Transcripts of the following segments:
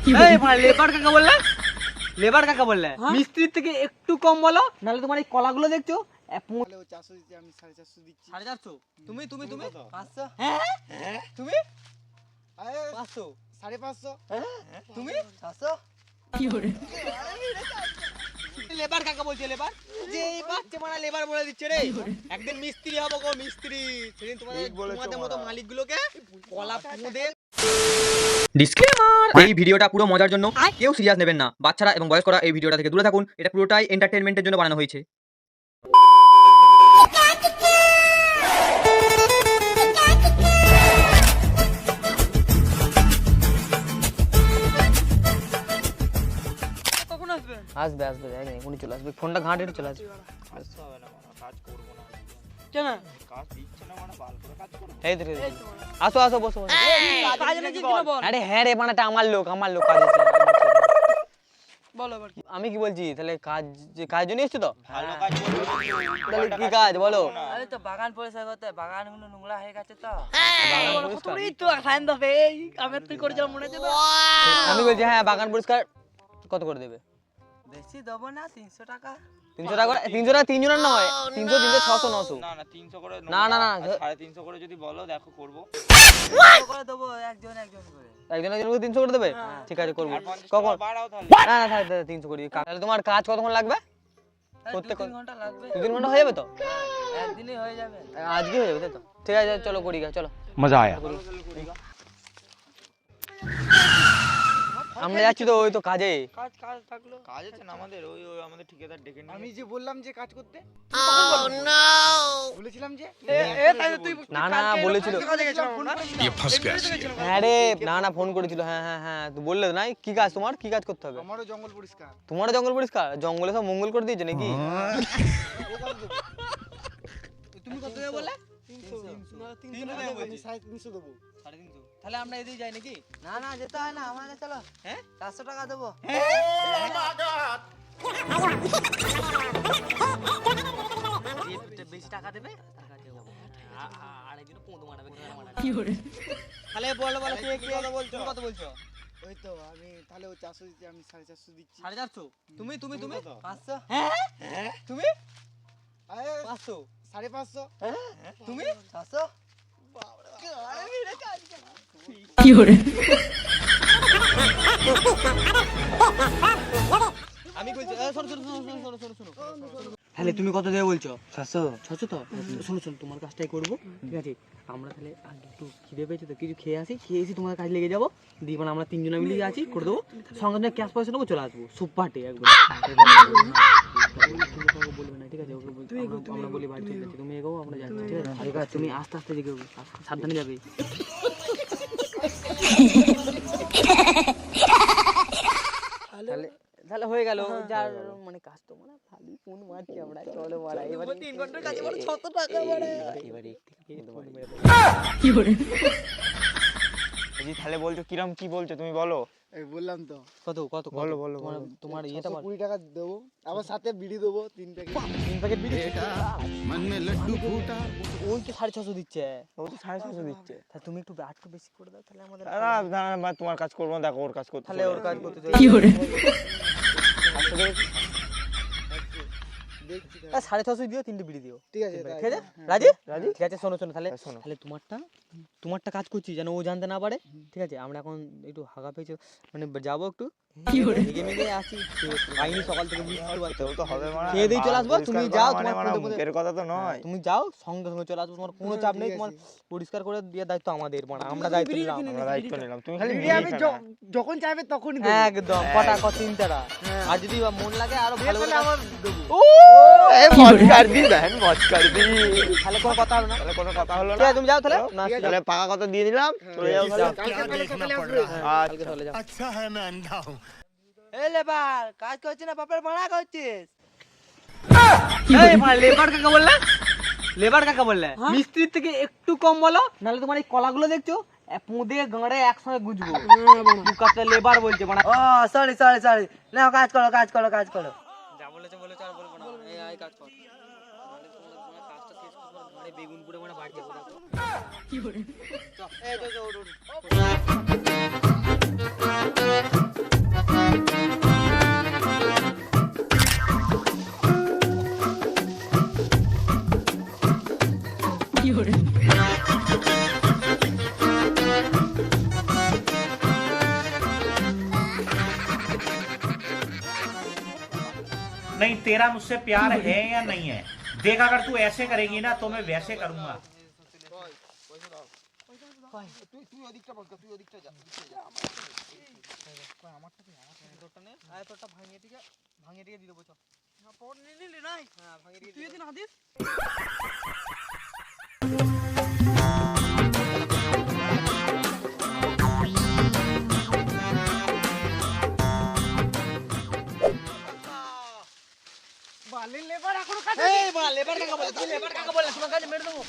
এই মানে লেবার কাকা বললে? লেবার কাকা বললে? মিস্ত্রির থেকে একটু কম বলো, নাহলে তোমার এই কলাগুলো দেখছো তাহলে ও 400 দিচ্ছে, আমি 450 দিচ্ছি। 450। তুমি 500। হ্যাঁ তুমি আরে 500। 550। তুমি 400। লেবার কাকা বলছে লেবার, যে এই বাচ্চা মারা লেবার বলে দিচ্ছে রে। একদিন মিস্ত্রি হবো গো মিস্ত্রি, সেদিন তোমাদের মতো মালিকগুলোকে কলা পুঁদে। ডিসক্লেমার, এই ভিডিওটা পুরো মজার জন্য, কেউ সিরিয়াস নেবেন না। বাচ্চারা এবং বয়স্করা এই ভিডিওটা থেকে দূরে থাকুন। এটা পুরোটাই এন্টারটেইনমেন্টের জন্য বানানো হয়েছে। কখন আসবে? আসবে এখনই চলে আসবে, ফোনটা ঘাঁটে চলে আসবে। কেন? এই তো আসো বসো বসো। কাজ নাকি কিনা বল। আরে হ্যাঁ রে, মানে আমার লোক কাজ আছে। বলো এবার কি? আমি কি বলছি, তাহলে কাজ জন্য এসছো তো? তাহলে কি কাজ বলো? আরে তো বাগান পরিষ্কার করতে, বাগানগুলো নোংরা হয়ে গেছে তো। কতই তো খাইন দবে এই আমের তুই করে যা মনে আছে তো? আমি বলছি হ্যাঁ, বাগান পরিষ্কার কত করে দেবে? বেশি দেবো না, 300 টাকা। 300 টাকা করে? 300 টাকা তিনজনের নয়, 300 600 900। না 300 করে না 350 করে যদি বলো দেখো করবো। 300 করে দেবো, একজন করে। একজন 300 করে দেবে? ঠিক আছে করবো। আর 50 কখন? টাকা বাড়াও তাহলে। না 300 করি। তাহলে তোমার কাজ কতক্ষণ লাগবে? করতে 2-3 ঘন্টা লাগবে। 2-3 ঘন্টা হয়ে যাবে তো? একদিনই হয়ে যাবে। আজকে হয়ে যাবে তাই তো? ঠিক আছে চলো করি, চলো। মজা আয়া। আমরা যাচ্ছি তো ওই তো কাজে। কাজ থাকলো। কাজ আছে না আমাদের, ওই আমাদের ঠিকাদার ডেকে নিয়ে। আমি যে বললাম যে কাজ করতে, বলেছিলাম যে তাই তুই না বলেছিল। কাজে গেছিলাম আমরা। হ্যাঁ রে, না ফোন করেছিল। হ্যাঁ তুই বললে নাই কি কাজ তোমার, কি কাজ করতে হবে? আমারও জঙ্গল পরিষ্কার। তোমারও জঙ্গল পরিষ্কার? জঙ্গলে সব মঙ্গল করে দিয়েছে নাকি? তুমি কত দেবে বললে? 300 আমি 350 দেবো। 350। তাহলে আমরা এদিকে যাই নাকি? না যেতে হয় না, আমাকে চলো। হ্যাঁ 400 টাকা দেবো। যে বেশি টাকা দেবে তার কাছে যাবো। আর একদিন পোঁদ মারাবে, কি করে? তাহলে বলো কে কত বলছো? ওই তো আমি তাহলে ও 400 দিচ্ছে, আমি 450 দিচ্ছি। 450। তুমি 500। হ্যাঁ তুমি আরে 500। 550। তুমি 400। আমি বলছি শোনো। তাহলে তুমি কত দেবে বলছো? 600 তো? শোনো তোমার কাজটাই করবো, ঠিক আছে? আমরা তাহলে আগে একটু খিদে পেয়েছে তো, কিছু খেয়ে এসে তোমার কাজ লেগে যাবো। দিয়ে মানে আমরা 3 জনে মিলে আছি, করে দেবো। সঙ্গে সঙ্গে ক্যাশ পয়সা নেবো, চলে আসবো সুপারটে একদম। বলবে না, ঠিক আছে? ওকে আমরা বলি বাড়ি চলে যাচ্ছি, তুমি এগো আমরা যাচ্ছি, ঠিক আছে? ঠিক আছে, তুমি আস্তে আস্তে দিকে সাবধানে যাবে। তাহলে হয়ে গেল। যার মানে কাজ তো মানে ভালোই ফোন মারছি আমরা, চলো মারা। এবারে 3 ঘন্টার কাজে বড় 600 টাকা বড়। এবারে তাহলে বলছো কিরম কি বলছো তুমি বলো। এই বললাম তো কত বলো তোমার ইয়েটা 20 টাকা দেবো, আবার সাথে বিড়ি দেবো 3 প্যাকেট। 3 প্যাকেট বিড়ি ওই তো 650 দিচ্ছে। ও তো 650 দিচ্ছে। তাহলে তুমি একটু একটু বেশি করে দাও, তাহলে আমাদের না তোমার কাজ করবো না, দেখো ওর কাজ করতে। তাহলে ওর কাজ করতে কি করে? 650 দিও, 3টে বিড়ি দিও। ঠিক আছে ঠিক আছে রাজি? ঠিক আছে শোনো তাহলে তোমারটা কাজ করছি যেন ও জানতে না পারে, ঠিক আছে? আমরা এখন একটু হাগা পেয়েছি, মানে যাবো একটু মেঘে আসি, খাইনি সকাল থেকে, বুঝতে পারছো তো হবে মানে খেয়ে দিয়ে চলে আসবো। তুমি যাও, তোমার মুখের কথা তো নয়। তুমি যাও সঙ্গে চলে আসবো, তোমার কোনো চাপ নেই। তোমার পরিষ্কার করে দিয়ে দায়িত্ব আমাদের, মানে আমরা দায়িত্ব নিলাম। আমরা দায়িত্ব নিলাম, তুমি খালি বিড়ি আমি যখন চাইবে তখনই দেবো। একদম কটা 3টা। আর যদি মন লাগে আরো ভালো করে আমার দেবো। তাহলে কোনো কথা হবে না। তাহলে কোনো কথা হলো ঠিক না। আছে তুমি যাও তাহলে। না তাহলে পাকা কথা দিয়ে দিলাম, চলে যাও তাহলে। কালকে চলে যাও। এই লেবার, কাজ করছিস না বাপের ভাড়া করছিস? এই মানে লেবার কাকা বললে? মিস্ত্রির থেকে একটু কম বলো, নাহলে তোমার এই কলাগুলো দেখছো পুঁদে গাঁড়ে একসঙ্গে গুজবো। দুকাতে লেবার বলছে মানে। ও সরি। নাও কাজ করো। যা বলেছে আর বলবো না। এই আয় কাজ কর। নাহলে তোমার কাজটা শেষ করব, ঘরে বেগুন পুড়ে মানে বাড়ি যাবো। কি করে? এই ওঠ। नहीं तेरा मुझसे प्यार है या नहीं है देख अगर तू ऐसे करेगी ना तो मैं वैसे करूंगा তুই ওদিকটা বল, তুই ওদিকটা যা। তোরটা নে, আয় তোরটা ভাঙিয়ে টিকে দিয়ে দেবো চ। না পড় নিলি নাই, হ্যাঁ ভাঙিয়ে দিয়ে তুই যদি না দিস বালির লেবার এখনো কাটে। এই বাড়া লেবার কাকা বলে, তুই লেবার কাকা বলে তোমার কাছে মেরে দেবো।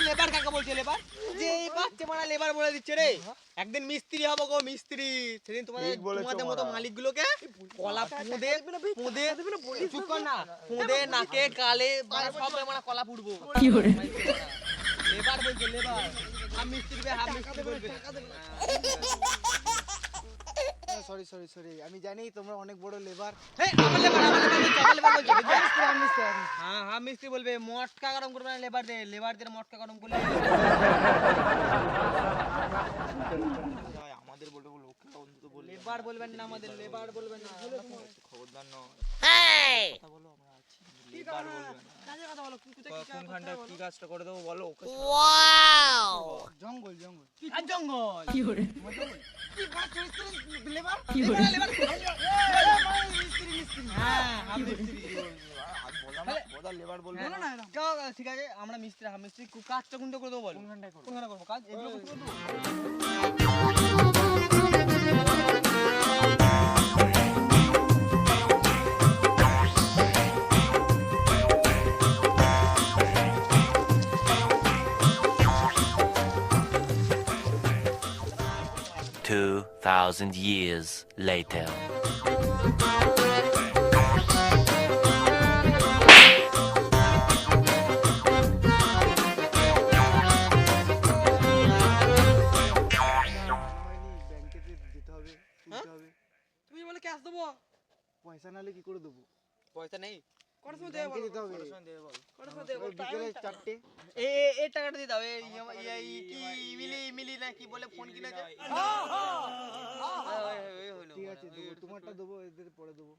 লেবার কাকা বলছে লেবার, যে এই বাচ্চা মারা লেবার বলে দিচ্ছে রে। একদিন মিস্ত্রি হবো গো মিস্ত্রি, সেদিন তোমাদের মতো মালিকগুলোকে কলা পুঁদে চুপ কর না, পুঁদে নাকে কালে বাড়া সব মানে কলা পুড়বো। লেবার বলছে লেবার, হাফ মিস্ত্রি বলবে। সরি সরি সরি, আমি জানি তোমরা অনেক বড় লেবার। আমার লেবার বলছে, হ্যাঁ হাফ মিস্ত্রি বলবে। মটকা গরম করবে না লেবার দিয়ে মটকা গরম করলে আমাদের বলবো লোকটা অন্তত বলে লেবার বলবেন না, আমাদের লেবার বলবেন না। খবরদার নয় কথা বলো, আমরা আছি। লেবার বলবে না, কাজের কথা বলো, কোনখানটা কি কাজটা করে দেবো বলো ওকে। জঙ্গল জঙ্গল আর জঙ্গল কি বাস চরিত্র লেবার হ্যাঁ হাফ মিস্ত্রি বললাম না ওটা লেবার বলবে বলো না এরকম। ঠিক আছে, আমরা মিস্ত্রি হাফ মিস্ত্রি কাজটা কোনটা করে দেবো বল, কোনখানটায় করবো? কোনখানে করবো কাজ, এগুলো করতে দেবো। Two 2,000 years later. ব্যাংকে যেতে হবে, তুলতে হবে। তুমি বলে ক্যাশ দেবো, পয়সা নালে কি করে দেবো? পয়সা নেই। কটার সময় দেবে? যেতে হবে ওই বিকেলে 4টে। এই টাকাটা দিয়ে দাও, মিলি না কি বলে ফোন কিনেছে। ঠিক আছে দেবো, তোমারটা দেবো, এদের পরে দেবো।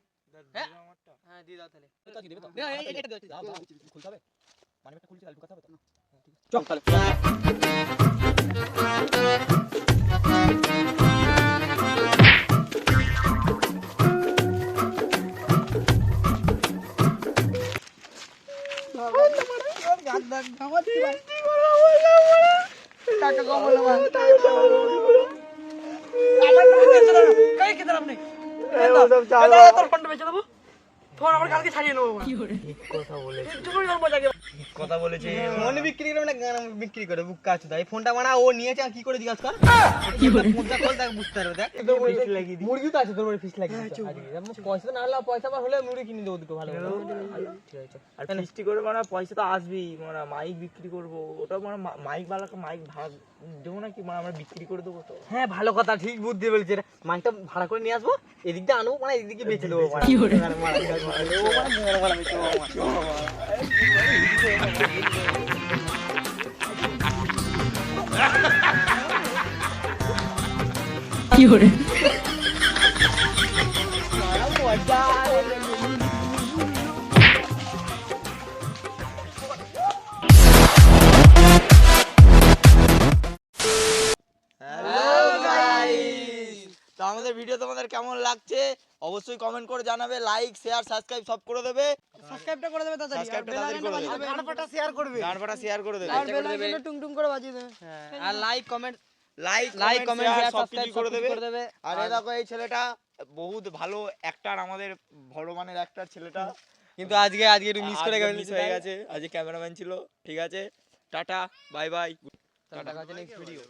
হ্যাঁ দিয়ে দাও তাহলে। খুলতে হবে মানে একটা খুলতে ঢুকাতে হবে তো। চল তাহলে। কথা বলেছে ফোন বিক্রি করে না গান বিক্রি করে বুক কাজ দেয়। ফোনটা মানে ও নিয়েছে আর কি করে জিজ্ঞাসা কর। ফোনটা খোল তাকে বুঝতে পারবে। দেখ মুরগি তো আছে তোর বাড়ি, ফিস লাগিয়ে পয়সা না হলে পয়সা আবার হলে মুরগি কিনে দেবো দুটো ভালো করে। ঠিক আছে আর মিষ্টি করে মানে পয়সা তো আসবেই, মানে মাইক বিক্রি করবো, ওটা মানে মাইক বালাকে মাইক ভাগ দেবো নাকি, মানে আমরা বিক্রি করে দেবো তো। হ্যাঁ ভালো কথা, ঠিক বুদ্ধি বলছে। মাইকটা ভাড়া করে নিয়ে আসবো, এদিক দিয়ে আনবো, মানে এদিকে বেঁচে দেবো। তো আমাদের ভিডিও তোমাদের কেমন লাগছে অবশ্যই কমেন্ট করে জানাবে, লাইক শেয়ার সাবস্ক্রাইব সব করে দেবে। সাবস্ক্রাইবটা করে দেবে তাড়াতাড়ি, সাবস্ক্রাইবটা তাড়াতাড়ি করে দেবে, গানপাটা শেয়ার করবে, গানপাটা শেয়ার করে দেবে, আর বেল আইকনটা টুং টুং করে বাজিয়ে দেবে। আর like comment like comment share সব সাবস্ক্রাইব কিছু করে করে দেবে। আর এই দেখো এই ছেলেটা বহুত ভালো অ্যাক্টর, আমাদের বড় মানের অ্যাক্টর ছেলেটা, কিন্তু আজকে একটু মিস করে মিস হয়ে গেছে। আজকে ক্যামেরাম্যান ছিল। ঠিক আছে, tata bye bye, tata, next video.